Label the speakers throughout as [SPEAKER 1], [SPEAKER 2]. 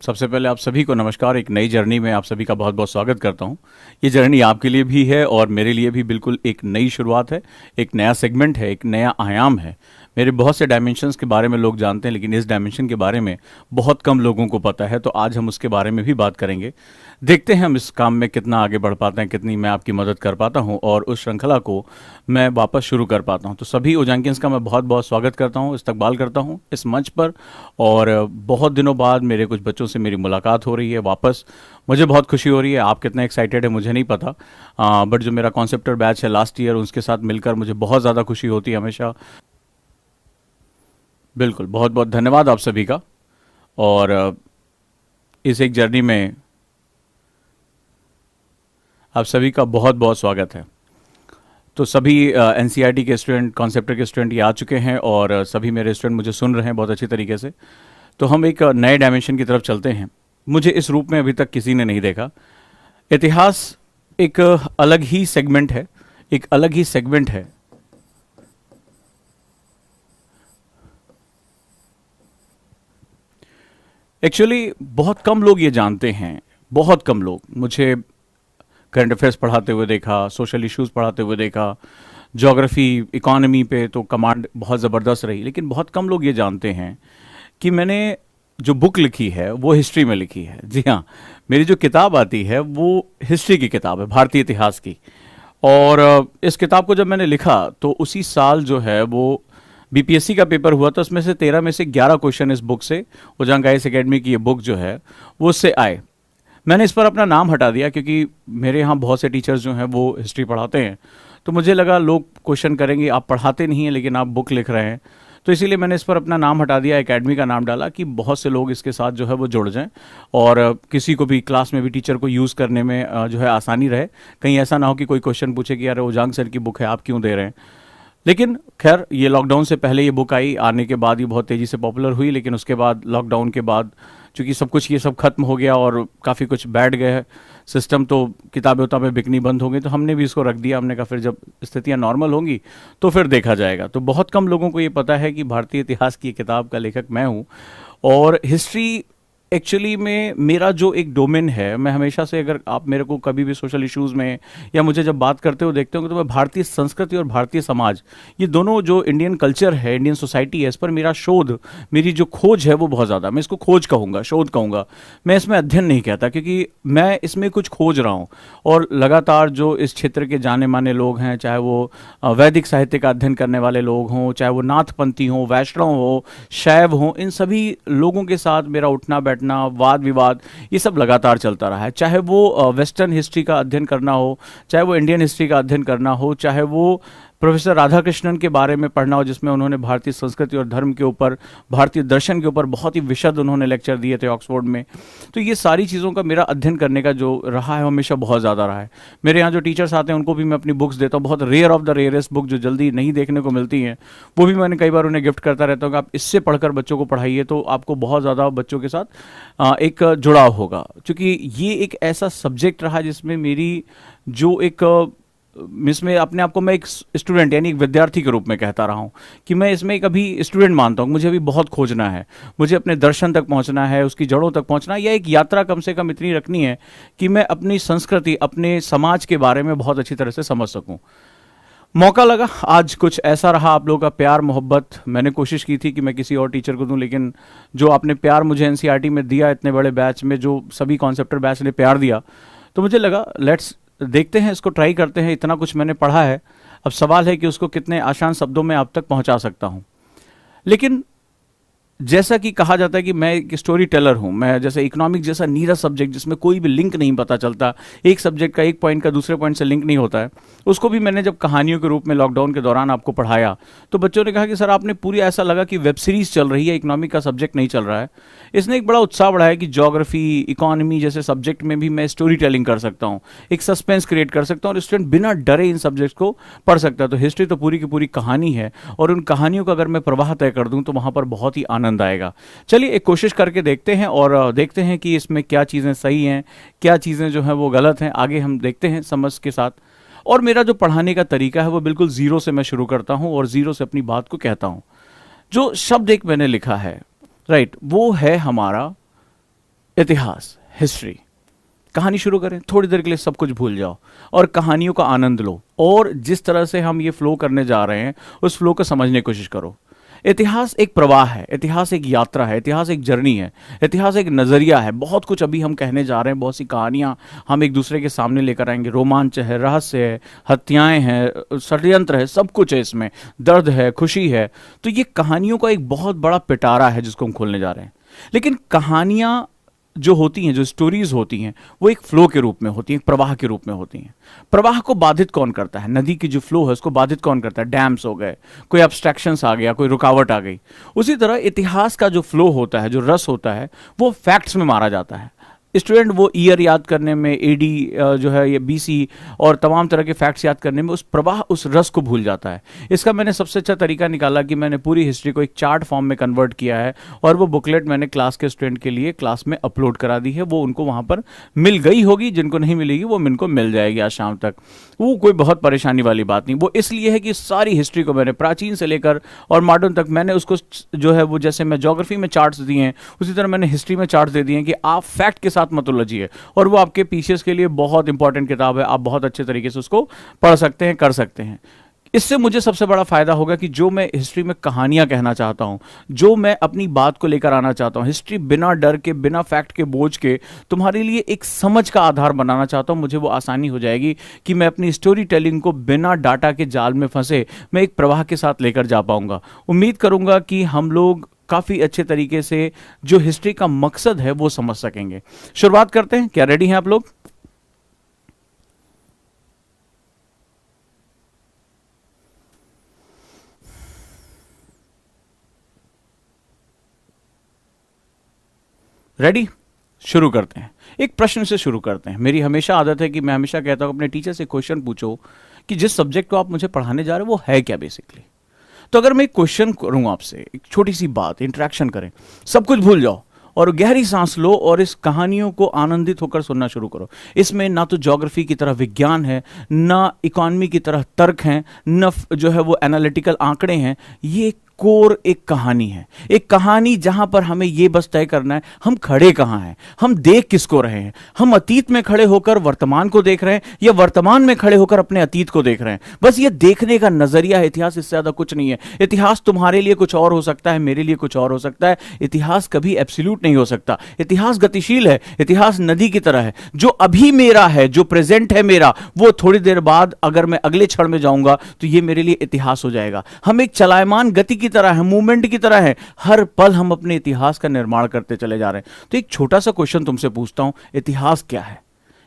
[SPEAKER 1] सबसे पहले आप सभी को नमस्कार। एक नई जर्नी में आप सभी का बहुत बहुत स्वागत करता हूं। ये जर्नी आपके लिए भी है और मेरे लिए भी बिल्कुल एक नई शुरुआत है, एक नया सेगमेंट है, एक नया आयाम है। मेरे बहुत से डायमेंशंस के बारे में लोग जानते हैं, लेकिन इस डायमेंशन के बारे में बहुत कम लोगों को पता है, तो आज हम उसके बारे में भी बात करेंगे। देखते हैं हम इस काम में कितना आगे बढ़ पाते हैं, कितनी मैं आपकी मदद कर पाता हूं और उस श्रृंखला को मैं वापस शुरू कर पाता हूं। तो सभी ओजांकियंस का मैं बहुत बहुत स्वागत करता हूं, इस्तकबाल करता हूं इस मंच पर। और बहुत दिनों बाद मेरे कुछ बच्चों से मेरी मुलाकात हो रही है वापस। मुझे बहुत खुशी हो रही है। आप कितने एक्साइटेड है मुझे नहीं पता, बट जो मेरा कॉन्सेप्टर बैच है लास्ट ईयर, उसके साथ मिलकर मुझे बहुत ज़्यादा खुशी होती है हमेशा। बिल्कुल, बहुत बहुत धन्यवाद आप सभी का। और इस एक जर्नी में आप सभी का बहुत बहुत स्वागत है। तो सभी एनसीईआरटी के स्टूडेंट, कॉन्सेप्टर के स्टूडेंट ये आ चुके हैं और सभी मेरे स्टूडेंट मुझे सुन रहे हैं बहुत अच्छी तरीके से। तो हम एक नए डायमेंशन की तरफ चलते हैं। मुझे इस रूप में अभी तक किसी ने नहीं देखा। इतिहास एक अलग ही सेगमेंट है, एक अलग ही सेगमेंट है। एक्चुअली बहुत कम लोग ये जानते हैं, बहुत कम लोग। मुझे करंट अफेयर्स पढ़ाते हुए देखा, सोशल इश्यूज पढ़ाते हुए देखा, ज्योग्राफी, इकोनॉमी पे तो कमांड बहुत ज़बरदस्त रही, लेकिन बहुत कम लोग ये जानते हैं कि मैंने जो बुक लिखी है वो हिस्ट्री में लिखी है। जी हाँ, मेरी जो किताब आती है वो हिस्ट्री की किताब है, भारतीय इतिहास की। और इस किताब को जब मैंने लिखा तो उसी साल जो है वो बीपीएससी का पेपर हुआ था। उसमें से 13 में से 11 क्वेश्चन इस बुक से, उजांग आईएएस एकेडमी की ये बुक जो है वो उससे आए। मैंने इस पर अपना नाम हटा दिया क्योंकि मेरे यहाँ बहुत से टीचर्स जो हैं वो हिस्ट्री पढ़ाते हैं, तो मुझे लगा लोग क्वेश्चन करेंगे आप पढ़ाते नहीं हैं लेकिन आप बुक लिख रहे हैं। तो इसीलिए मैंने इस पर अपना नाम हटा दिया, एकेडमी का नाम डाला कि बहुत से लोग इसके साथ जो है वो जुड़ जाएं और किसी को भी क्लास में भी टीचर को यूज़ करने में जो है आसानी रहे। कहीं ऐसा ना हो कि कोई क्वेश्चन पूछे कि यार उजांग सर की बुक है आप क्यों दे रहे हैं। लेकिन खैर, ये लॉकडाउन से पहले ये बुक आई, आने के बाद ये बहुत तेज़ी से पॉपुलर हुई, लेकिन उसके बाद लॉकडाउन के बाद चूँकि सब कुछ ये सब खत्म हो गया और काफ़ी कुछ बैठ गए सिस्टम, तो किताबें उताबें बिकनी बंद हो गई, तो हमने भी इसको रख दिया। हमने कहा फिर जब स्थितियाँ नॉर्मल होंगी तो फिर देखा जाएगा। तो बहुत कम लोगों को ये पता है कि भारतीय इतिहास की किताब का लेखक मैं हूँ। और हिस्ट्री एक्चुअली में मेरा जो एक डोमेन है, मैं हमेशा से, अगर आप मेरे को कभी भी सोशल इश्यूज़ में या मुझे जब बात करते हुए देखते होंगे, तो मैं भारतीय संस्कृति और भारतीय समाज, ये दोनों जो इंडियन कल्चर है, इंडियन सोसाइटी है, इस पर मेरा शोध, मेरी जो खोज है वो बहुत ज़्यादा, मैं इसको खोज कहूँगा, शोध कहूँगा। मैं इसमें अध्ययन नहीं कहता क्योंकि मैं इसमें कुछ खोज रहा हूँ। और लगातार जो इस क्षेत्र के जाने माने लोग हैं, चाहे वो वैदिक साहित्य का अध्ययन करने वाले लोग हों, चाहे वो नाथपंथी हों, वैष्णव हो, शैव हों, इन सभी लोगों के साथ मेरा उठना बैठना, वाद विवाद, ये सब लगातार चलता रहा है। चाहे वो वेस्टर्न हिस्ट्री का अध्ययन करना हो, चाहे वो इंडियन हिस्ट्री का अध्ययन करना हो, चाहे वो प्रोफेसर राधाकृष्णन के बारे में पढ़ना हो, जिसमें उन्होंने भारतीय संस्कृति और धर्म के ऊपर, भारतीय दर्शन के ऊपर बहुत ही विशद उन्होंने लेक्चर दिए थे ऑक्सफोर्ड में। तो ये सारी चीज़ों का मेरा अध्ययन करने का जो रहा है हमेशा बहुत ज़्यादा रहा है। मेरे यहाँ जो टीचर्स आते हैं उनको भी मैं अपनी बुक्स देता हूँ, बहुत rare of the rarest book जो जल्दी नहीं देखने को मिलती हैं, वो भी मैंने कई बार उन्हें गिफ्ट करता रहता हूँ कि आप इससे पढ़कर बच्चों को पढ़ाइए तो आपको बहुत ज़्यादा बच्चों के साथ एक जुड़ाव होगा। क्योंकि ये एक ऐसा सब्जेक्ट रहा जिसमें मेरी जो एक इसमें अपने आप को मैं एक स्टूडेंट यानी एक विद्यार्थी के रूप में कहता रहा हूँ कि मैं इसमें एक अभी स्टूडेंट मानता हूँ। मुझे अभी बहुत खोजना है, मुझे अपने दर्शन तक पहुँचना है, उसकी जड़ों तक पहुँचना है, या एक यात्रा कम से कम इतनी रखनी है कि मैं अपनी संस्कृति, अपने समाज के बारे में बहुत अच्छी तरह से समझ सकूँ। मौका लगा, आज कुछ ऐसा रहा, आप लोगों का प्यार मोहब्बत। मैंने कोशिश की थी कि मैं किसी और टीचर को दूं, लेकिन जो आपने प्यार मुझे एनसीईआरटी में दिया, इतने बड़े बैच में जो सभी कॉन्सेप्टर बैच ने प्यार दिया, तो मुझे लगा लेट्स देखते हैं, इसको ट्राई करते हैं। इतना कुछ मैंने पढ़ा है, अब सवाल है कि उसको कितने आसान शब्दों में आप तक पहुंचा सकता हूं। लेकिन जैसा कि कहा जाता है कि मैं एक स्टोरी टेलर हूं, मैं जैसे इकोनॉमिक जैसा नीरस सब्जेक्ट जिसमें कोई भी लिंक नहीं पता चलता, एक सब्जेक्ट का एक पॉइंट का दूसरे पॉइंट से लिंक नहीं होता है, उसको भी मैंने जब कहानियों के रूप में लॉकडाउन के दौरान आपको पढ़ाया तो बच्चों ने कहा कि सर आपने पूरी, ऐसा लगा कि वेब सीरीज चल रही है, इकोनॉमिक का सब्जेक्ट नहीं चल रहा है। इसने एक बड़ा उत्साह बढ़ाया कि ज्योग्राफी, इकोनॉमी जैसे सब्जेक्ट में भी मैं स्टोरी टेलिंग कर सकता हूँ, एक सस्पेंस क्रिएट कर सकता हूँ और स्टूडेंट बिना डरे इन सब्जेक्ट्स को पढ़ सकता है। तो हिस्ट्री तो पूरी की पूरी कहानी है और उन कहानियों का अगर मैं प्रवाह तय कर दूँ तो वहाँ पर बहुत ही आनंद आएगा। चलिए एक कोशिश करके देखते हैं और देखते हैं कि इसमें क्या चीज़ें सही हैं, क्या चीज़ें जो हैं वो गलत हैं। आगे हम देखते हैं समझ के साथ। और मेरा जो पढ़ाने का तरीका है वो बिल्कुल ज़ीरो से मैं शुरू करता हूँ और ज़ीरो से अपनी बात को कहता हूँ। जो शब्द एक मैंने लिखा है, राइट, वो है हमारा इतिहास, हिस्ट्री। कहानी शुरू करें, थोड़ी देर के लिए सब कुछ भूल जाओ और कहानियों का आनंद लो, और जिस तरह से हम ये फ्लो करने जा रहे हैं उस फ्लो को समझने की कोशिश करो। इतिहास एक प्रवाह है, इतिहास एक यात्रा है, इतिहास एक जर्नी है, इतिहास एक नज़रिया है। बहुत कुछ अभी हम कहने जा रहे हैं, बहुत सी कहानियाँ हम एक दूसरे के सामने लेकर आएंगे। रोमांच है, रहस्य है, हत्याएं हैं, षड्यंत्र है, सब कुछ है इसमें, दर्द है, खुशी है। तो ये कहानियों का एक बहुत बड़ा पिटारा है जिसको हम खोलने जा रहे हैं। लेकिन कहानियाँ जो होती हैं, जो स्टोरीज होती हैं, वो एक फ्लो के रूप में होती हैं, एक प्रवाह के रूप में होती हैं। प्रवाह को बाधित कौन करता है? नदी की जो फ्लो है उसको बाधित कौन करता है? डैम्स हो गए, कोई अब्स्ट्रैक्शंस आ गया, कोई रुकावट आ गई। उसी तरह इतिहास का जो फ्लो होता है, जो रस होता है, वो फैक्ट्स में मारा जाता है। स्टूडेंट वो ईयर याद करने में, एडी जो है ये बीसी और तमाम तरह के फैक्ट्स याद करने में उस प्रवाह, उस रस को भूल जाता है। इसका मैंने सबसे अच्छा तरीका निकाला कि मैंने पूरी हिस्ट्री को एक चार्ट फॉर्म में कन्वर्ट किया है, और वो बुकलेट मैंने क्लास के स्टूडेंट के लिए क्लास में अपलोड करा दी है। वो उनको वहाँ पर मिल गई होगी, जिनको नहीं मिलेगी वो इनको मिल जाएगी आज शाम तक। वो कोई बहुत परेशानी वाली बात नहीं। वो इसलिए है कि सारी हिस्ट्री को मैंने प्राचीन से लेकर और मॉडर्न तक मैंने उसको जो है वो, जैसे मैं ज्योग्राफी में चार्ट्स दिए हैं उसी तरह मैंने हिस्ट्री में चार्ट्स दे दिए हैं कि आप फैक्ट के साथ मत उलझिए। और वो आपके पीसीएस के लिए बहुत इंपॉर्टेंट किताब है, आप बहुत अच्छे तरीके से उसको पढ़ सकते हैं, कर सकते हैं। इससे मुझे सबसे बड़ा फायदा होगा कि जो मैं हिस्ट्री में कहानियां कहना चाहता हूं, जो मैं अपनी बात को लेकर आना चाहता हूं, हिस्ट्री बिना डर के, बिना फैक्ट के बोझ के तुम्हारे लिए एक समझ का आधार बनाना चाहता हूं, मुझे वो आसानी हो जाएगी कि मैं अपनी स्टोरी टेलिंग को बिना डाटा के जाल में फंसे मैं एक प्रवाह के साथ लेकर जा पाऊंगा। उम्मीद करूंगा कि हम लोग काफ़ी अच्छे तरीके से जो हिस्ट्री का मकसद है वो समझ सकेंगे। शुरुआत करते हैं, क्या रेडी हैं आप लोग? रेडी? शुरू करते हैं। एक प्रश्न से शुरू करते हैं। मेरी हमेशा आदत है कि मैं हमेशा कहता हूं अपने टीचर से क्वेश्चन पूछो कि जिस सब्जेक्ट को आप मुझे पढ़ाने जा रहे हो वो है क्या बेसिकली। तो अगर मैं एक क्वेश्चन करूं आपसे, एक छोटी सी बात, इंटरेक्शन करें, सब कुछ भूल जाओ और गहरी सांस लो और इस कहानियों को आनंदित होकर सुनना शुरू करो। इसमें ना तो ज्योग्राफी की तरह विज्ञान है, ना इकोनॉमी की तरह तर्क हैं, न जो है वो एनालिटिकल आंकड़े हैं। ये कोर एक कहानी है, एक कहानी जहां पर हमें यह बस तय करना है हम खड़े कहां हैं, हम देख किसको रहे हैं। हम अतीत में खड़े होकर वर्तमान को देख रहे हैं या वर्तमान में खड़े होकर अपने अतीत को देख रहे हैं। बस ये देखने का नजरिया है इतिहास, इससे ज्यादा कुछ नहीं है। इतिहास तुम्हारे लिए कुछ और हो सकता है, मेरे लिए कुछ और हो सकता है। इतिहास कभी एब्सोल्यूट नहीं हो सकता। इतिहास गतिशील है, इतिहास नदी की तरह है। जो अभी मेरा है, जो प्रेजेंट है मेरा, वो थोड़ी देर बाद अगर मैं अगले क्षण में जाऊंगा तो ये मेरे लिए इतिहास हो जाएगा। हम एक चलायमान गति की तरह है, मूवमेंट की तरह है। हर पल हम अपने इतिहास का निर्माण करते चले जा रहे हैं। तो एक छोटा सा क्वेश्चन तुमसे पूछता हूं, इतिहास क्या है?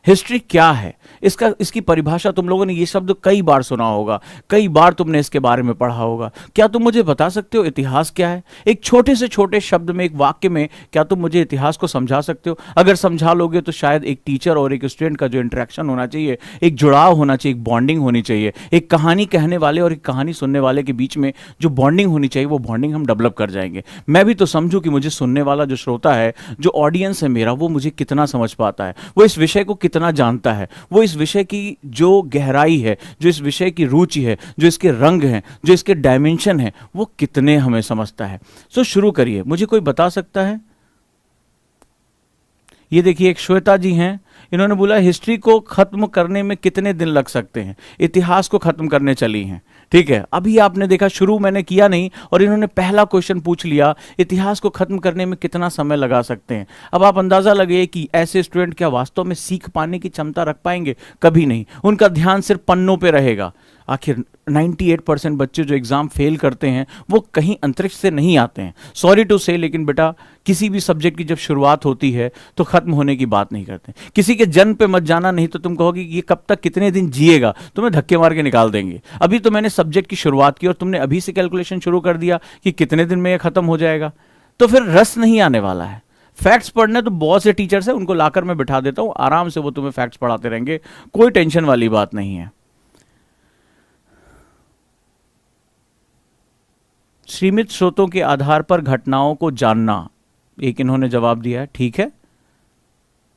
[SPEAKER 1] हिस्ट्री क्या है? इसकी परिभाषा तुम लोगों ने ये शब्द कई बार सुना होगा, कई बार तुमने इसके बारे में पढ़ा होगा। क्या तुम मुझे बता सकते हो इतिहास क्या है? एक छोटे से छोटे शब्द में, एक वाक्य में क्या तुम मुझे इतिहास को समझा सकते हो? अगर समझा लोगे तो शायद एक टीचर और एक स्टूडेंट का जो इंटरेक्शन होना चाहिए, एक जुड़ाव होना चाहिए, एक बॉन्डिंग होनी चाहिए, एक कहानी कहने वाले और एक कहानी सुनने वाले के बीच में जो बॉन्डिंग होनी चाहिए, वो बॉन्डिंग हम डेवलप कर जाएंगे। मैं भी तो समझूं कि मुझे सुनने वाला जो श्रोता है, जो ऑडियंस है मेरा, वो मुझे कितना समझ पाता है, वो इस विषय को कितना जानता है, वो इस विषय की जो गहराई है, जो इस विषय की रुचि है, जो इसके रंग हैं, जो इसके डायमेंशन है, वो कितने हमें समझता है। सो शुरू करिए। मुझे कोई बता सकता है? ये देखिए, एक श्वेता जी हैं, इन्होंने बोला हिस्ट्री को खत्म करने में कितने दिन लग सकते हैं? इतिहास को खत्म करने चली हैं। ठीक है, अभी आपने देखा शुरू मैंने किया नहीं और इन्होंने पहला क्वेश्चन पूछ लिया, इतिहास को खत्म करने में कितना समय लगा सकते हैं। अब आप अंदाजा लगाइए कि ऐसे स्टूडेंट क्या वास्तव में सीख पाने की क्षमता रख पाएंगे? कभी नहीं। उनका ध्यान सिर्फ पन्नों पे रहेगा। आखिर 98% बच्चे जो एग्जाम फेल करते हैं वो कहीं अंतरिक्ष से नहीं आते हैं। सॉरी टू से, लेकिन बेटा किसी भी सब्जेक्ट की जब शुरुआत होती है तो खत्म होने की बात नहीं करते। किसी के जन्म पे मत जाना, नहीं तो तुम कहोगे ये कब तक, कितने दिन जिएगा, तुम्हें धक्के मार के निकाल देंगे। अभी तो मैंने सब्जेक्ट की शुरुआत की और तुमने अभी से कैलकुलेशन शुरू कर दिया कि कितने दिन में ये खत्म हो जाएगा, तो फिर रस नहीं आने वाला है। फैक्ट्स पढ़ने तो बहुत से टीचर्स हैं, उनको लाकर मैं बिठा देता हूं, आराम से वो तुम्हें फैक्ट्स पढ़ाते रहेंगे, कोई टेंशन वाली बात नहीं है। सीमित स्रोतों के आधार पर घटनाओं को जानना, एक इन्होंने जवाब दिया है। ठीक है,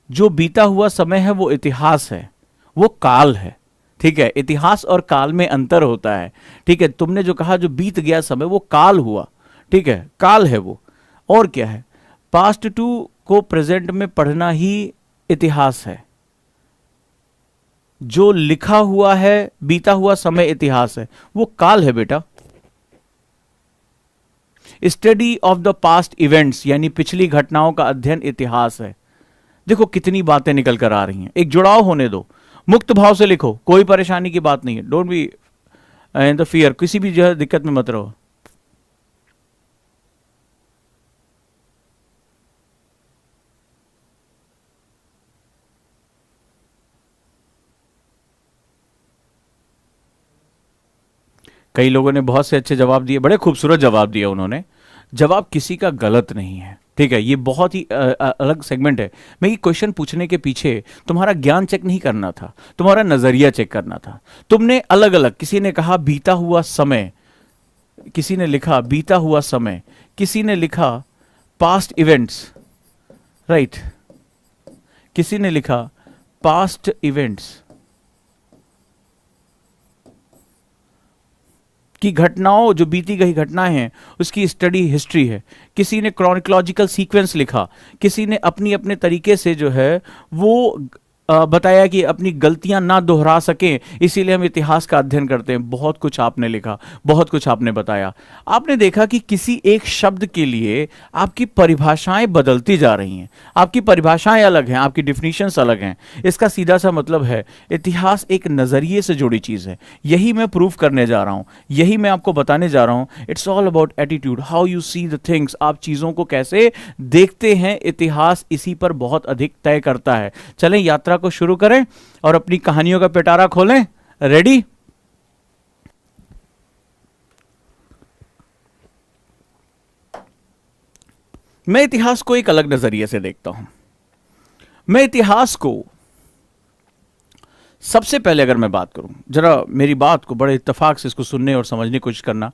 [SPEAKER 1] जो बीता हुआ समय है वो इतिहास है, वो काल है। ठीक है, इतिहास और काल में अंतर होता है। ठीक है, तुमने जो कहा जो बीत गया समय वो काल हुआ। ठीक है, काल है वो। और क्या है? पास्ट टू को प्रेजेंट में पढ़ना ही इतिहास है। जो लिखा हुआ है, बीता हुआ समय इतिहास है, वो काल है बेटा। Study of the past events यानी पिछली घटनाओं का अध्ययन इतिहास है। देखो कितनी बातें निकल कर आ रही हैं, एक जुड़ाव होने दो, मुक्त भाव से लिखो, कोई परेशानी की बात नहीं है। Don't be in the fear, किसी भी जो है दिक्कत में मत रहो। कई लोगों ने बहुत से अच्छे जवाब दिए, बड़े खूबसूरत जवाब दिए उन्होंने। जवाब किसी का गलत नहीं है, ठीक है, ये बहुत ही अलग सेगमेंट है। मैं ये क्वेश्चन पूछने के पीछे तुम्हारा ज्ञान चेक नहीं करना था, तुम्हारा नजरिया चेक करना था। तुमने अलग अलग, किसी ने कहा बीता हुआ समय, किसी ने लिखा बीता हुआ समय, किसी ने लिखा पास्ट इवेंट्स, राइट, किसी ने लिखा पास्ट इवेंट्स की घटनाओं, जो बीती गई घटनाएं हैं उसकी स्टडी हिस्ट्री है। किसी ने क्रॉनिकोलॉजिकल सीक्वेंस लिखा, किसी ने अपनी अपने तरीके से जो है वो बताया कि अपनी गलतियां ना दोहरा सकें, इसीलिए हम इतिहास का अध्ययन करते हैं। बहुत कुछ आपने लिखा, बहुत कुछ आपने बताया। आपने देखा कि किसी एक शब्द के लिए आपकी परिभाषाएं बदलती जा रही हैं, आपकी परिभाषाएं अलग हैं, आपकी डिफिनीशंस अलग हैं। इसका सीधा सा मतलब है इतिहास एक नजरिए से जुड़ी चीज है। यही मैं प्रूव करने जा रहा हूं, यही मैं आपको बताने जा रहा हूं। It's all about attitude, how you see the things. आप चीजों को कैसे देखते हैं, इतिहास इसी पर बहुत अधिक तय करता है। चलें यात्रा को शुरू करें और अपनी कहानियों का पिटारा खोलें। रेडी? मैं इतिहास को एक अलग नजरिए से देखता हूं। मैं इतिहास को सबसे पहले, अगर मैं बात करूं, जरा मेरी बात को बड़े इत्तेफाक से इसको सुनने और समझने की कोशिश करना।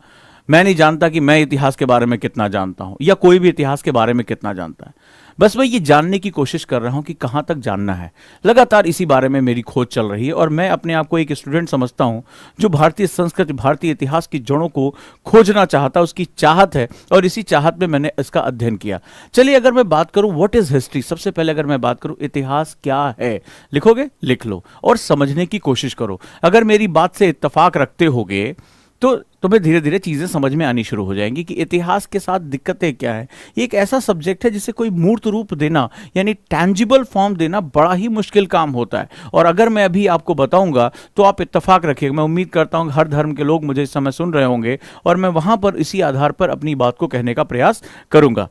[SPEAKER 1] मैं नहीं जानता कि मैं इतिहास के बारे में कितना जानता हूं या कोई भी इतिहास के बारे में कितना जानता है। बस मैं ये जानने की कोशिश कर रहा हूं कि कहां तक जानना है। लगातार इसी बारे में मेरी खोज चल रही है और मैं अपने आप को एक स्टूडेंट समझता हूं जो भारतीय संस्कृति, भारतीय इतिहास की जड़ों को खोजना चाहता, उसकी चाहत है और इसी चाहत में मैंने इसका अध्ययन किया। चलिए अगर मैं बात करूं व्हाट इज हिस्ट्री, सबसे पहले अगर मैं बात करूं इतिहास क्या है, लिखोगे? लिख लो और समझने की कोशिश करो। अगर मेरी बात से इत्तेफाक रखते होगे तो तुम्हें धीरे धीरे चीजें समझ में आनी शुरू हो जाएंगी कि इतिहास के साथ दिक्कतें क्या है। ये एक ऐसा सब्जेक्ट है जिसे कोई मूर्त रूप देना यानी टैंजिबल फॉर्म देना बड़ा ही मुश्किल काम होता है। और अगर मैं अभी आपको बताऊंगा तो आप इत्तेफाक रखिएगा। मैं उम्मीद करता हूं हर धर्म के लोग मुझे इस समय सुन रहे होंगे और मैं वहां पर इसी आधार पर अपनी बात को कहने का प्रयास करूंगा।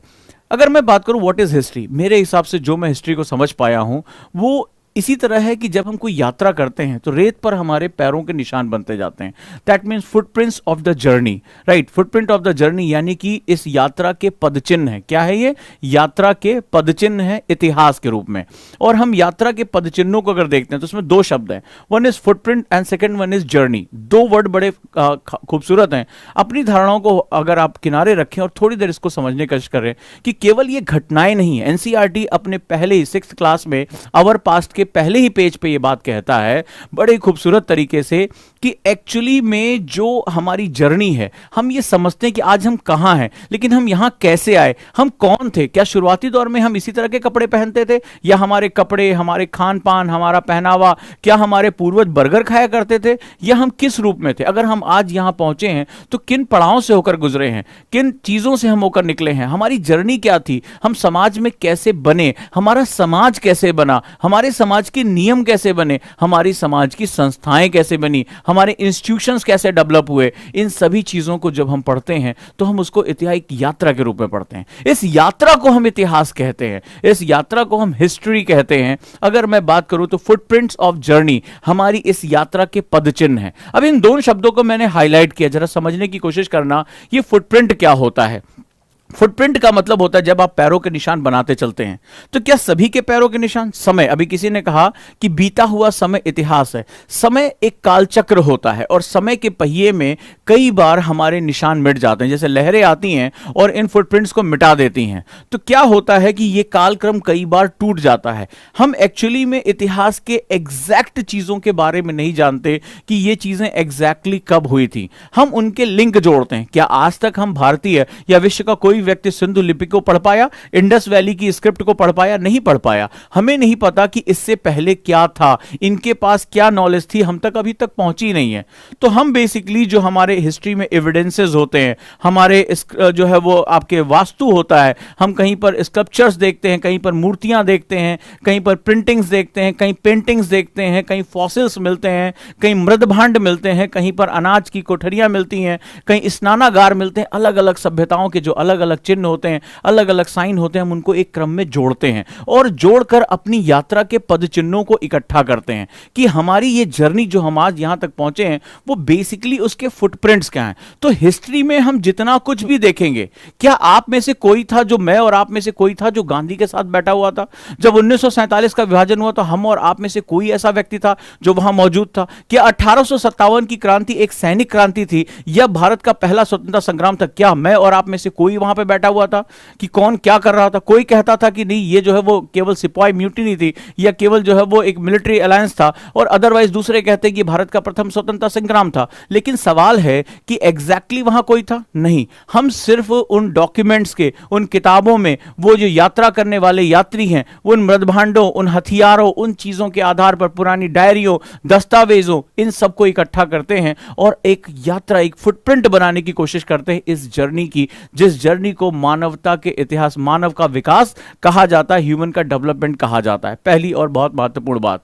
[SPEAKER 1] अगर मैं बात करूं व्हाट इज हिस्ट्री, मेरे हिसाब से जो मैं हिस्ट्री को समझ पाया हूं वो इसी तरह है कि जब हम कोई यात्रा करते हैं तो रेत पर हमारे पैरों के निशान बनते जाते हैं। That means footprints of the journey, right. Footprint of the journey यानी कि इस यात्रा के पदचिन्ह है। क्या है ये? यात्रा के पदचिन्ह है इतिहास के रूप में। और हम यात्रा के पदचिन्हों को अगर देखते हैं तो उसमें दो शब्द हैं, one is footprint and second one is journey. दो वर्ड बड़े खूबसूरत हैं। अपनी धारणाओं को अगर आप किनारे रखें और थोड़ी देर इसको समझने की कोशिश करें कि केवल ये घटनाएं नहीं है। एनसीईआरटी अपने पहले ही 6th क्लास में आवर पास्ट के पहले ही पेज पे ये बात कहता है बड़े खूबसूरत तरीके से कि एक्चुअली में जो हमारी जर्नी है, हम ये समझते हैं कि आज हम कहां हैं, लेकिन हम यहां कैसे आए, हम कौन थे। क्या शुरुआती दौर में हम इसी तरह के कपड़े पहनते थे, या हमारे कपड़े, हमारे खान पान, हमारा पहनावा, क्या हमारे पूर्वज बर्गर खाया करते थे, या हम किस रूप में थे। अगर हम आज यहां पहुंचे हैं तो किन पड़ावों से होकर गुजरे हैं, किन चीजों से हम होकर निकले हैं, हमारी जर्नी क्या थी, हम समाज में कैसे बने, हमारा समाज कैसे बना, हमारे समाज के नियम कैसे बने, हमारी समाज की संस्थाएं कैसे बनी, हमारे इंस्टीट्यूशंस कैसे डेवलप हुए। इन सभी चीजों को जब हम पढ़ते हैं तो हम उसको इतिहास की यात्रा के रूप में पढ़ते हैं। इस यात्रा को हम इतिहास कहते हैं, इस यात्रा को हम हिस्ट्री कहते हैं। अगर मैं बात करूं तो फुटप्रिंट्स ऑफ जर्नी हमारी इस यात्रा के पदचिन्ह है। अब इन दोनों शब्दों को मैंने हाईलाइट किया, जरा समझने की कोशिश करना ये फुटप्रिंट क्या होता है। फुटप्रिंट का मतलब होता है जब आप पैरों के निशान बनाते चलते हैं। तो क्या सभी के पैरों के निशान? समय, अभी किसी ने कहा कि बीता हुआ समय इतिहास है। समय एक कालचक्र होता है और समय के पहिए में कई बार हमारे निशान मिट जाते हैं, जैसे लहरें आती हैं और इन फुटप्रिंट्स को मिटा देती हैं। तो क्या होता है कि यह कालक्रम कई बार टूट जाता है। हम एक्चुअली में इतिहास के एग्जैक्ट चीजों के बारे में नहीं जानते कि ये चीजें एग्जैक्टली कब हुई थी। हम उनके लिंक जोड़ते हैं। क्या आज तक हम भारतीय या विश्व का कोई कोई व्यक्ति सिंधु लिपि को पढ़ पाया, इंडस वैली की स्क्रिप्ट को पढ़ पाया? नहीं पढ़ पाया। हमें नहीं पता कि इससे पहले क्या था, इनके पास क्या नॉलेज थी, हम तक अभी तक पहुंची नहीं है। तो हम बेसिकली जो हमारे हिस्ट्री में एविडेंसेस होते हैं, हमारे जो है वो आपके वास्तु होता है, हम कहीं पर स्कल्पचर्स देखते हैं, कहीं पर मूर्तियां देखते हैं, कहीं पर प्रिंटिंग्स देखते हैं, कहीं पेंटिंग्स देखते हैं, कहीं फॉसिल्स मिलते हैं, कहीं मृद भांड मिलते हैं, कहीं पर अनाज की कोठरियां मिलती हैं, कहीं स्नानागार मिलते हैं। अलग अलग सभ्यताओं के जो अलग अलग चिन्ह होते हैं, अलग अलग साइन होते हैं, हम उनको एक क्रम में जोड़ते हैं और जोड़कर अपनी यात्रा के पद चिन्हों को इकट्ठा करते हैं कि हमारी ये जर्नी जो हम आज यहां तक पहुंचे हैं वो बेसिकली उसके फुटप्रिंट्स क्या हैं। तो हिस्ट्री में हम जितना कुछ भी देखेंगे, क्या आप में से कोई था, जो मैं और आप में से कोई था जो गांधी के साथ बैठा हुआ था? जब 1947 का विभाजन हुआ तो हम और आप में से कोई ऐसा व्यक्ति था जो वहां मौजूद था? क्या 1857 की क्रांति एक सैनिक क्रांति थी या भारत का पहला स्वतंत्रता संग्राम था? क्या मैं और आप में से कोई वहां पे बैठा हुआ था कि कौन क्या कर रहा था? कोई कहता था कि नहीं, ये जो है वो केवल सिपाही म्यूटिनी थी या केवल जो है वो एक मिलिट्री अलायंस था, और अदरवाइज दूसरे कहते हैं कि भारत का प्रथम स्वतंत्रता संग्राम था। लेकिन सवाल है कि एग्जैक्टली वहां कोई था? नहीं। हम सिर्फ उन डॉक्यूमेंट्स के, उन किताबों में वो जो यात्रा करने वाले यात्री हैं, उन मृदभांडों, उन हथियारों, उन चीजों के आधार पर, पुरानी डायरियों, दस्तावेजों, इन सबको इकट्ठा करते हैं और एक यात्रा, एक फुटप्रिंट बनाने की कोशिश करते हैं इस जर्नी की, जिस जर्नी को मानवता के इतिहास, मानव का विकास कहा जाता है, ह्यूमन का डेवलपमेंट कहा जाता है। पहली और बहुत महत्वपूर्ण बात।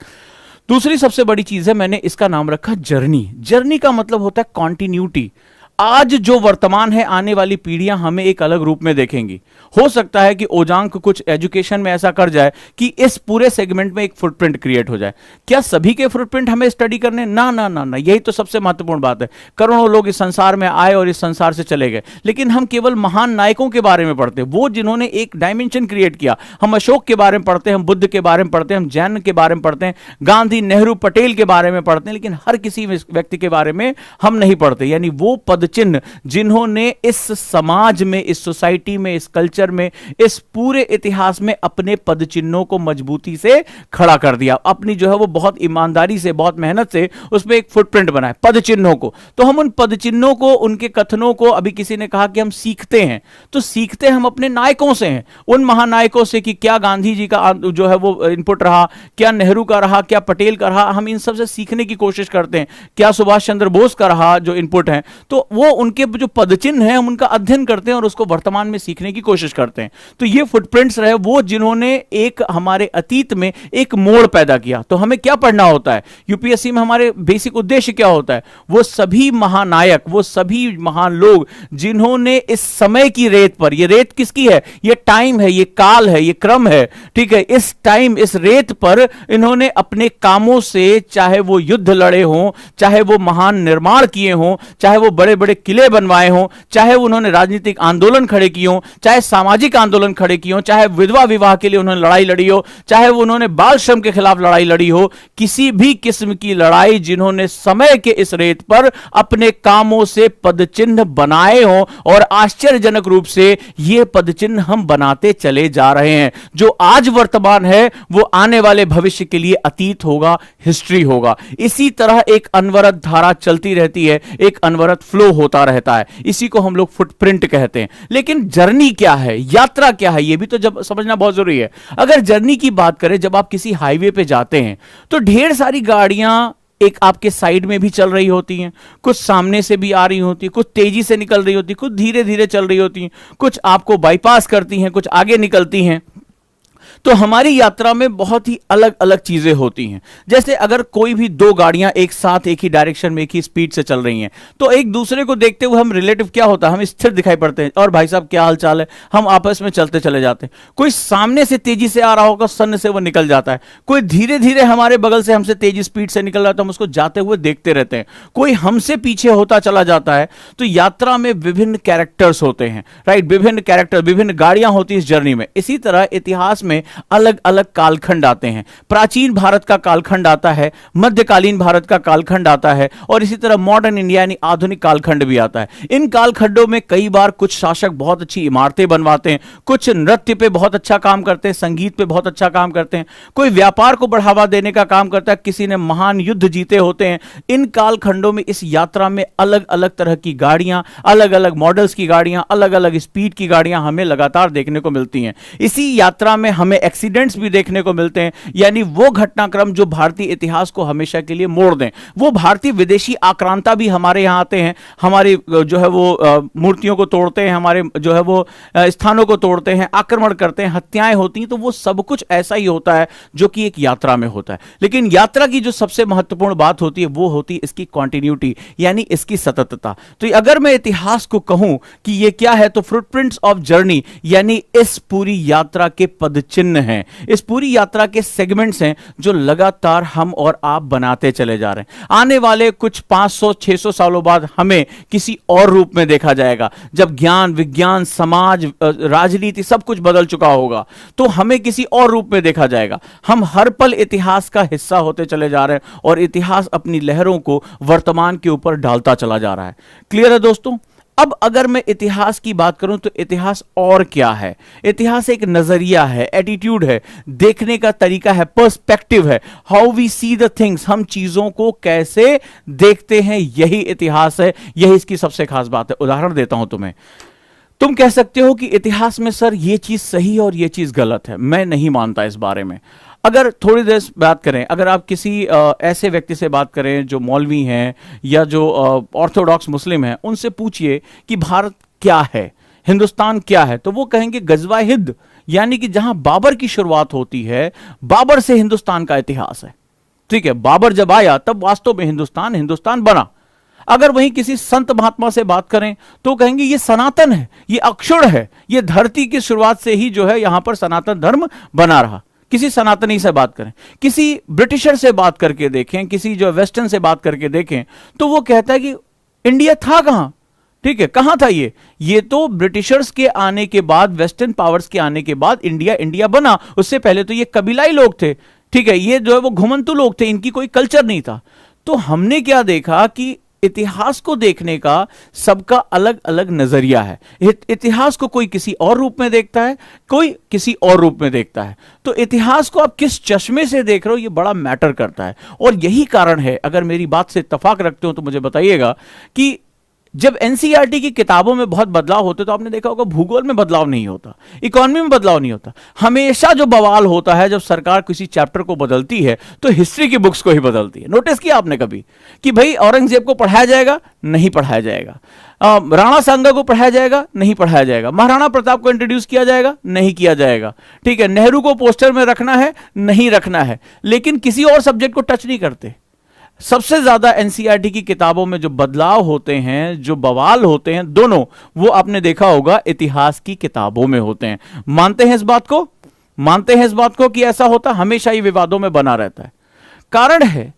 [SPEAKER 1] दूसरी सबसे बड़ी चीज है, मैंने इसका नाम रखा जर्नी। जर्नी का मतलब होता है कॉन्टिन्यूटी। आज जो वर्तमान है, आने वाली पीढ़ियां हमें एक अलग रूप में देखेंगी। हो सकता है कि ओजांग कुछ एजुकेशन में ऐसा कर जाए कि इस पूरे सेगमेंट में एक फुटप्रिंट क्रिएट हो जाए। क्या सभी के फुटप्रिंट हमें स्टडी करने? ना ना ना ना, यही तो सबसे महत्वपूर्ण बात है। करोड़ों लोग इस संसार में आए और इस संसार से चले गए, लेकिन हम केवल महान नायकों के बारे में पढ़ते हैं, वो जिन्होंने एक डायमेंशन क्रिएट किया। हम अशोक के बारे में पढ़ते हैं, हम बुद्ध के बारे में पढ़ते हैं, हम जैन के बारे में पढ़ते हैं, गांधी, नेहरू, पटेल के बारे में पढ़ते हैं, लेकिन हर किसी व्यक्ति के बारे में हम नहीं पढ़ते। यानी वो पद चिन्ह जिन्होंने इस समाज में, इस सोसाइटी में, इस कल्चर में, इस पूरे इतिहास में अपने पद चिन्हों को मजबूती से खड़ा कर दिया, अपनी जो है वो बहुत ईमानदारी से, बहुत मेहनत से उसमें एक फुटप्रिंट बनाए पद चिन्हों को। तो हम उन पद चिन्हों को, उनके कथनों को, अभी किसी ने कहा कि हम सीखते हैं, तो सीखते हम अपने नायकों से हैं, उन महानायकों से कि क्या गांधी जी का जो है वो इनपुट रहा, क्या नेहरू का रहा, क्या पटेल का रहा। हम इन सब से सीखने की कोशिश करते हैं। क्या सुभाष चंद्र बोस का रहा जो इनपुट है, तो वो उनके जो पदचिन्ह हैं हम उनका अध्ययन करते हैं और उसको वर्तमान में सीखने की कोशिश करते हैं। तो ये फुटप्रिंट्स रहे वो जिन्होंने एक हमारे अतीत में एक मोड़ पैदा किया। तो हमें क्या पढ़ना होता है यूपीएससी में? हमारे बेसिक उद्देश्य क्या होता है? वो सभी महानायक, वो सभी महान लोग जिन्होंने इस समय की रेत पर, ये रेत किसकी है? ये टाइम है, ये काल है, ये क्रम है, ठीक है। इस टाइम, इस रेत पर इन्होंने अपने कामों से, चाहे वो युद्ध लड़े हों, चाहे वो महान निर्माण किए हों, चाहे वो बड़े बड़े किले बनवाए हों, चाहे उन्होंने राजनीतिक आंदोलन खड़े किए हों, चाहे सामाजिक आंदोलन खड़े किए हों, चाहे विधवा विवाह के लिए उन्होंने लड़ाई लड़ी हो, चाहे उन्होंने बाल श्रम के खिलाफ लड़ाई लड़ी हो, किसी भी किस्म की लड़ाई जिन्होंने समय के इस रेत पर अपने कामों से पदचिन्ह बनाए हों, और आश्चर्यजनक रूप से ये पदचिन्ह हम बनाते चले जा रहे हैं। जो आज वर्तमान है वो आने वाले भविष्य के लिए अतीत होगा, हिस्ट्री होगा। इसी तरह एक अनवरत धारा चलती रहती है, एक अनवरत फ्लो होता रहता है। इसी को हम लोग फुटप्रिंट कहते हैं। लेकिन जर्नी क्या है, यात्रा क्या है, यह भी तो जब समझना बहुत जरूरी है। अगर जर्नी की बात करें, जब आप किसी हाईवे पे जाते हैं तो ढेर सारी गाड़ियां एक आपके साइड में भी चल रही होती हैं, कुछ सामने से भी आ रही होती हैं, कुछ तेजी से निकल रही होती हैं, कुछ धीरे धीरे चल रही होती हैं, कुछ आपको बाईपास करती हैं, कुछ आगे निकलती हैं। तो हमारी यात्रा में बहुत ही अलग अलग चीजें होती हैं। जैसे अगर कोई भी दो गाड़ियां एक साथ एक ही डायरेक्शन में, एक ही स्पीड से चल रही हैं, तो एक दूसरे को देखते हुए हम रिलेटिव क्या होता है, हम स्थिर दिखाई पड़ते हैं, और भाई साहब क्या हाल चाल है, हम आपस में चलते चले जाते हैं। कोई सामने से तेजी से आ रहा होगा, सन्न से वो निकल जाता है। कोई धीरे धीरे हमारे बगल से हमसे तेजी स्पीड से निकल रहा है तो हम उसको जाते हुए देखते रहते हैं। कोई हमसे पीछे होता चला जाता है। तो यात्रा में विभिन्न कैरेक्टर्स होते हैं, राइट, विभिन्न कैरेक्टर, विभिन्न गाड़ियां होती हैं इस जर्नी में। इसी तरह इतिहास में अलग अलग कालखंड आते हैं। प्राचीन भारत का कालखंड आता है, मध्यकालीन भारत का कालखंड आता है, और इसी तरह मॉडर्न इंडिया यानी आधुनिक कालखंड भी आता है। इन कालखंडों में कई बार कुछ शासक बहुत अच्छी इमारतें बनवाते हैं, कुछ नृत्य पे बहुत अच्छा काम करते हैं, संगीत पे बहुत अच्छा काम करते हैं, कोई व्यापार को बढ़ावा देने का काम करता है, किसी ने महान युद्ध जीते होते हैं। इन कालखंडों में इस यात्रा में अलग अलग तरह की गाड़ियां, अलग अलग मॉडल्स की गाड़ियां, अलग अलग स्पीड की गाड़ियां हमें लगातार देखने को मिलती हैं। इसी यात्रा में हमें एक्सीडेंट्स भी देखने को मिलते हैं, यानी वो घटनाक्रम जो भारतीय इतिहास को हमेशा के लिए मोड़ दें। वो भारतीय विदेशी आक्रांता भी हमारे यहां आते हैं, हमारी जो है वो मूर्तियों को तोड़ते हैं, हमारे जो है वो स्थानों को तोड़ते हैं, आक्रमण करते हैं, हत्याएं होती हैं। तो वो सब कुछ ऐसा ही होता है जो कि एक यात्रा में होता है। लेकिन यात्रा की जो सबसे महत्वपूर्ण बात होती है वो होती है इसकी कॉन्टिन्यूटी, यानी इसकी सततता। तो अगर मैं इतिहास को कहूं कि ये क्या है, तो फुटप्रिंट्स ऑफ जर्नी यानी इस पूरी यात्रा के पदचिन्ह हैं, इस पूरी यात्रा के सेगमेंट्स हैं जो लगातार हम और आप बनाते चले जा रहे हैं। आने वाले कुछ 500-600 सालों बाद हमें किसी और रूप में देखा जाएगा, जब ज्ञान, विज्ञान, समाज, राजनीति सब कुछ बदल चुका होगा, तो हमें किसी और रूप में देखा जाएगा। हम हर पल इतिहास का हिस्सा होते चले जा रहे हैं और इतिहास अपनी लहरों को वर्तमान के ऊपर डालता चला जा रहा है। क्लियर है दोस्तों? अब अगर मैं इतिहास की बात करूं तो इतिहास और क्या है? इतिहास एक नजरिया है, एटीट्यूड है, देखने का तरीका है, पर्सपेक्टिव है, how we see the things, हम चीजों को कैसे देखते हैं, यही इतिहास है, यही इसकी सबसे खास बात है। उदाहरण देता हूं तुम्हें। तुम कह सकते हो कि इतिहास में सर ये चीज सही है और ये चीज गलत है। मैं नहीं मानता इस बारे में। अगर थोड़ी देर बात करें, अगर आप किसी ऐसे व्यक्ति से बात करें जो मौलवी हैं या जो ऑर्थोडॉक्स मुस्लिम हैं, उनसे पूछिए कि भारत क्या है, हिंदुस्तान क्या है, तो वो कहेंगे गजवा हिंद, यानी कि जहां बाबर की शुरुआत होती है, बाबर से हिंदुस्तान का इतिहास है। ठीक है, बाबर जब आया तब वास्तव में हिंदुस्तान बना। अगर वहीं किसी संत महात्मा से बात करें तो कहेंगे ये सनातन है, ये अक्षुण है, ये धरती की शुरुआत से ही जो है यहां पर सनातन धर्म बना रहा। किसी सनातनी से बात करें, किसी ब्रिटिशर से बात करके देखें, किसी जो वेस्टर्न से बात करके देखें, तो वो कहता है कि इंडिया था कहां? ठीक है, कहां था ये तो ब्रिटिशर्स के आने के बाद, वेस्टर्न पावर्स के आने के बाद इंडिया बना। उससे पहले तो ये कबीलाई लोग थे। ठीक है, ये जो है वो घुमंतु लोग थे, इनकी कोई कल्चर नहीं था। तो हमने क्या देखा कि इतिहास को देखने का सबका अलग अलग नजरिया है। इतिहास को कोई किसी और रूप में देखता है, कोई किसी और रूप में देखता है। तो इतिहास को आप किस चश्मे से देख रहे हो ये बड़ा मैटर करता है। और यही कारण है, अगर मेरी बात से इत्तेफाक रखते हो तो मुझे बताइएगा कि जब एनसीईआरटी की किताबों में बहुत बदलाव होते तो आपने देखा होगा भूगोल में बदलाव नहीं होता, इकोनॉमी में बदलाव नहीं होता। हमेशा जो बवाल होता है जब सरकार किसी चैप्टर को बदलती है तो हिस्ट्री की बुक्स को ही बदलती है। नोटिस किया आपने कभी कि भाई औरंगजेब को पढ़ाया जाएगा? नहीं पढ़ाया जाएगा। राणा सांगा को पढ़ाया जाएगा? नहीं पढ़ाया जाएगा। महाराणा प्रताप को इंट्रोड्यूस किया जाएगा? नहीं किया जाएगा। ठीक है, नेहरू को पोस्टर में रखना है? नहीं रखना है। लेकिन किसी और सब्जेक्ट को टच नहीं करते। सबसे ज्यादा एनसीईआरटी की किताबों में जो बदलाव होते हैं, जो बवाल होते हैं, दोनों वो आपने देखा होगा इतिहास की किताबों में होते हैं। मानते हैं इस बात को? मानते हैं इस बात को कि ऐसा होता? हमेशा ही विवादों में बना रहता है। कारण है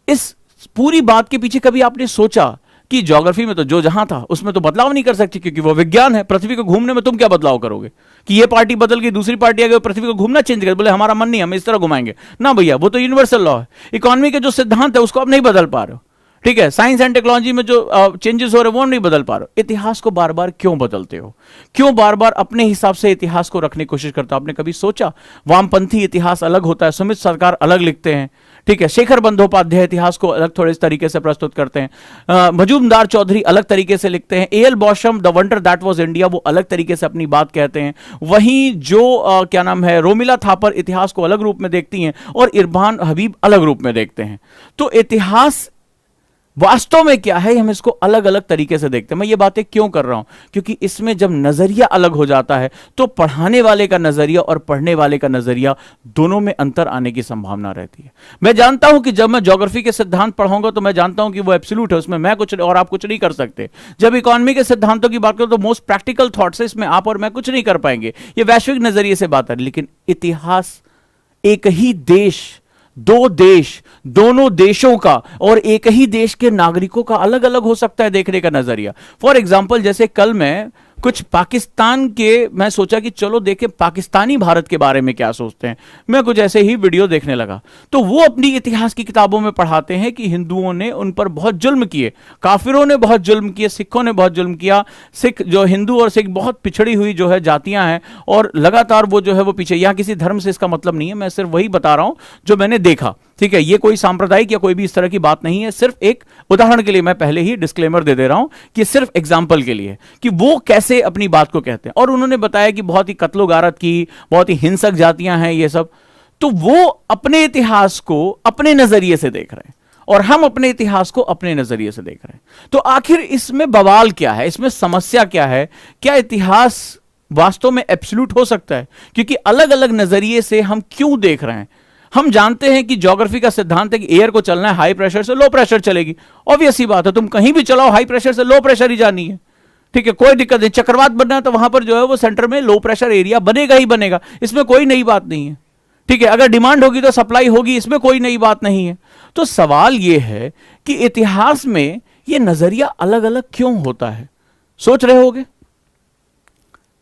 [SPEAKER 1] इस पूरी बात के पीछे, कभी आपने सोचा कि ज्योग्राफी में तो जो जहां था उसमें तो बदलाव नहीं कर सकती क्योंकि वो विज्ञान है। पृथ्वी को घूमने में तुम क्या बदलाव करोगे कि ये पार्टी बदल गई, दूसरी पार्टी आ गई, पृथ्वी को घूमना चेंज कर, बोले हमारा मन नहीं, हम इस तरह घुमाएंगे ना भैया, वो तो यूनिवर्सल लॉ है। इकोनॉमी के जो सिद्धांत है उसको आप नहीं बदल पा रहे हो। ठीक है, साइंस एंड टेक्नोलॉजी में जो चेंजेस हो रहे हैं वो नहीं बदल पा रहे हो। इतिहास को बार बार क्यों बदलते हो? क्यों बार बार अपने हिसाब से इतिहास को रखने की कोशिश करते हो? आपने कभी सोचा वामपंथी इतिहास अलग होता है, सुमित सरकार अलग लिखते हैं। ठीक है, शेखर बंदोपाध्याय इतिहास को अलग थोड़े इस तरीके से प्रस्तुत करते हैं, मजूमदार चौधरी अलग तरीके से लिखते हैं, A L Basham the wonder that was India वो अलग तरीके से अपनी बात कहते हैं। वहीं जो क्या नाम है, रोमिला थापर इतिहास को अलग रूप में देखती हैं और इरफान हबीब अलग रूप में देखते हैं। तो इतिहास वास्तव में क्या है, हम इसको अलग अलग तरीके से देखते हैं। मैं ये बातें क्यों कर रहा हूं? क्योंकि इसमें जब नजरिया अलग हो जाता है तो पढ़ाने वाले का नजरिया और पढ़ने वाले का नजरिया दोनों में अंतर आने की संभावना रहती है। मैं जानता हूं कि जब मैं ज्योग्राफी के सिद्धांत पढ़ाऊंगा तो मैं जानता हूं कि वो एब्सोल्यूट है, उसमें मैं कुछ और आप कुछ नहीं कर सकते। जब इकोनॉमी के सिद्धांतों की बात करूं तो मोस्ट प्रैक्टिकल थॉट्स है, इसमें आप और मैं कुछ नहीं कर पाएंगे, ये वैश्विक नजरिए से बात है। लेकिन इतिहास एक ही देश, दो देश, दोनों देशों का और एक ही देश के नागरिकों का अलग अलग हो सकता है देखने का नजरिया। फॉर एग्जाम्पल, जैसे कल मैं कुछ पाकिस्तान के, मैं सोचा कि चलो देखें पाकिस्तानी भारत के बारे में क्या सोचते हैं। मैं कुछ ऐसे ही वीडियो देखने लगा, तो वो अपनी इतिहास की किताबों में पढ़ाते हैं कि हिंदुओं ने उन पर बहुत जुल्म किए, काफिरों ने बहुत जुल्म किए, सिखों ने बहुत जुल्म किया। सिख जो हिंदू और सिख बहुत पिछड़ी हुई जो है जातियां हैं, और लगातार वो जो है वो पीछे। यहां किसी धर्म से इसका मतलब नहीं है, मैं सिर्फ वही बता रहा हूं जो मैंने देखा, ठीक है। ये कोई सांप्रदायिक या कोई भी इस तरह की बात नहीं है, सिर्फ एक उदाहरण के लिए मैं पहले ही डिस्क्लेमर दे दे रहा हूं कि सिर्फ एग्जाम्पल के लिए कि वो कैसे अपनी बात को कहते हैं। और उन्होंने बताया कि बहुत ही कत्लो गारत की, बहुत ही हिंसक जातियां हैं ये सब। तो वो अपने इतिहास को अपने नजरिए से देख रहे हैं और हम अपने इतिहास को अपने नजरिए से देख रहे हैं। तो आखिर इसमें बवाल क्या है, इसमें समस्या क्या है? क्या इतिहास वास्तव में एब्सोल्यूट हो सकता है? क्योंकि अलग अलग नजरिए से हम क्यों देख रहे हैं। हम जानते हैं कि ज्योग्राफी का सिद्धांत है कि एयर को चलना है हाई प्रेशर से लो प्रेशर चलेगी। ऑब्वियस सी बात है, तुम कहीं भी चलाओ हाई प्रेशर से लो प्रेशर ही जानी है, ठीक है, कोई दिक्कत नहीं। चक्रवात बनना है तो वहां पर जो है वो सेंटर में लो प्रेशर एरिया बनेगा ही बनेगा, इसमें कोई नई बात नहीं है, ठीक है। अगर डिमांड होगी तो सप्लाई होगी, इसमें कोई नई बात नहीं है। तो सवाल यह है कि इतिहास में यह नजरिया अलग अलग क्यों होता है? सोच रहे होगे,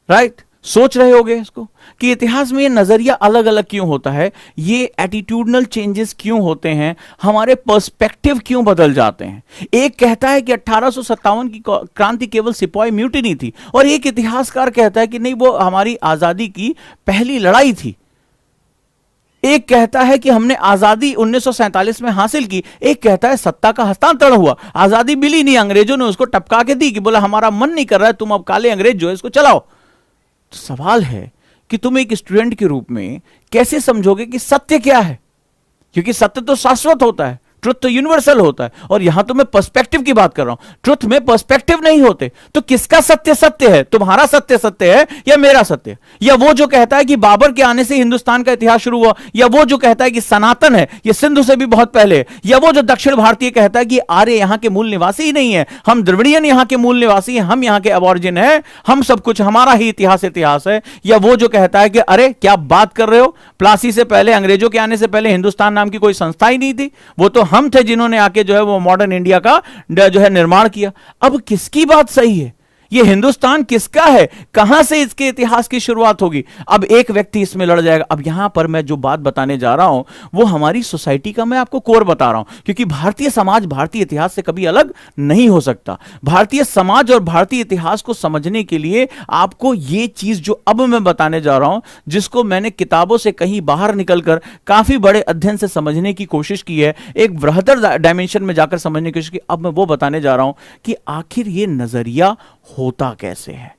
[SPEAKER 1] राइट? सोच रहे होगे इसको कि इतिहास में ये नजरिया अलग अलग क्यों होता है, ये एटीट्यूडनल चेंजेस क्यों होते हैं, हमारे पर्सपेक्टिव क्यों बदल जाते हैं। एक कहता है कि 1857 की क्रांति केवल सिपाही म्यूटिनी थी, और एक इतिहासकार कहता है कि नहीं, वो हमारी आजादी की पहली लड़ाई थी। एक कहता है कि हमने आजादी 1947 में हासिल की, एक कहता है सत्ता का हस्तांतरण हुआ, आजादी मिली नहीं, अंग्रेजों ने उसको टपका के दी कि बोला हमारा मन नहीं कर रहा है, तुम अब काले अंग्रेज जो है इसको चलाओ। तो सवाल है कि तुम एक स्टूडेंट के रूप में कैसे समझोगे कि सत्य क्या है? क्योंकि सत्य तो शाश्वत होता है, ट्रुथ तो यूनिवर्सल होता है, और यहां तो मैं पर्सपेक्टिव की बात कर रहा हूं। ट्रुथ में पर्सपेक्टिव नहीं होते, तो किसका सत्य सत्य है? तुम्हारा सत्य सत्य है या मेरा सत्य? या वो जो कहता है कि बाबर के आने से हिंदुस्तान का इतिहास शुरू हुआ, या वो जो कहता है कि सनातन है ये सिंधु से भी बहुत पहले है, या वो जो दक्षिण भारतीय कहता है कि आर्य यहां के मूल निवासी ही नहीं है, हम द्रविड़ियन यहां के मूल निवासी हैं, हम यहां के अबॉर्जिन है, हम सब कुछ हमारा ही इतिहास इतिहास है। या वो जो कहता है कि अरे क्या बात कर रहे हो, प्लासी से पहले, अंग्रेजों के आने से पहले हिंदुस्तान नाम की कोई संस्था ही नहीं थी, वो तो हम थे जिन्होंने आके जो है वो मॉडर्न इंडिया का जो है निर्माण किया। अब किसकी बात सही है? ये हिंदुस्तान किसका है? कहां से इसके इतिहास की शुरुआत होगी? अब एक व्यक्ति इसमें लड़ जाएगा। अब यहां पर मैं जो बात बताने जा रहा हूं वो हमारी सोसाइटी का मैं आपको कोर बता रहा हूं, क्योंकि भारतीय समाज भारतीय इतिहास से कभी अलग नहीं हो सकता। भारतीय समाज और भारतीय इतिहास को समझने के लिए आपको ये चीज जो अब मैं बताने जा रहा हूं, जिसको मैंने किताबों से कहीं बाहर निकलकर काफी बड़े अध्ययन से समझने की कोशिश की है, एक बृहत्तर डायमेंशन में जाकर समझने की कोशिश की, अब मैं वो बताने जा रहा हूं कि आखिर ये नजरिया होता कैसे है।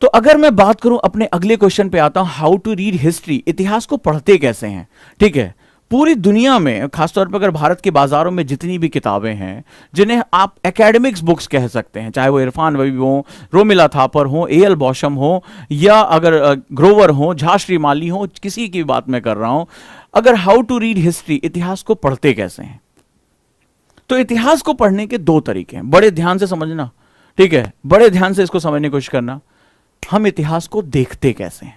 [SPEAKER 1] तो अगर मैं बात करूं, अपने अगले क्वेश्चन पे आता हूं, हाउ टू रीड हिस्ट्री, इतिहास को पढ़ते कैसे हैं, ठीक है। पूरी दुनिया में, खासतौर पर अगर भारत के बाजारों में जितनी भी किताबें हैं जिन्हें आप एकेडमिक्स बुक्स कह सकते हैं, चाहे वो इरफान ववी हो, रोमिला थापर हो, एएल बॉशम हो, या अगर ग्रोवर हो, झा श्री माली हो, किसी की बात मैं कर रहा हूं, अगर हाउ टू रीड हिस्ट्री, इतिहास को पढ़ते कैसे हैं, तो इतिहास को पढ़ने के दो तरीके हैं। बड़े ध्यान से समझना, ठीक है, बड़े ध्यान से इसको समझने की कोशिश करना। हम इतिहास को देखते कैसे हैं?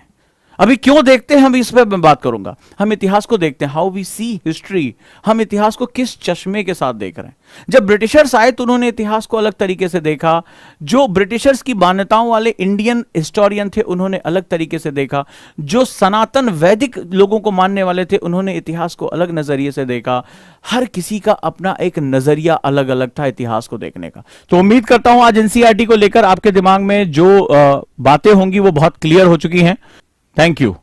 [SPEAKER 1] अभी क्यों देखते हैं हम इस पर मैं बात करूंगा। हम इतिहास को देखते हैं, हाउ वी सी हिस्ट्री, हम इतिहास को किस चश्मे के साथ देख रहे हैं। जब ब्रिटिशर्स आए तो उन्होंने इतिहास को अलग तरीके से देखा, जो ब्रिटिशर्स की मान्यताओं वाले इंडियन हिस्टोरियन थे उन्होंने अलग तरीके से देखा, जो सनातन वैदिक लोगों को मानने वाले थे उन्होंने इतिहास को अलग नजरिए से देखा। हर किसी का अपना एक नजरिया अलग अलग था इतिहास को देखने का। तो उम्मीद करता हूं आज एनसीईआरटी को लेकर आपके दिमाग में जो बातें होंगी वो बहुत क्लियर हो चुकी हैं। Thank you.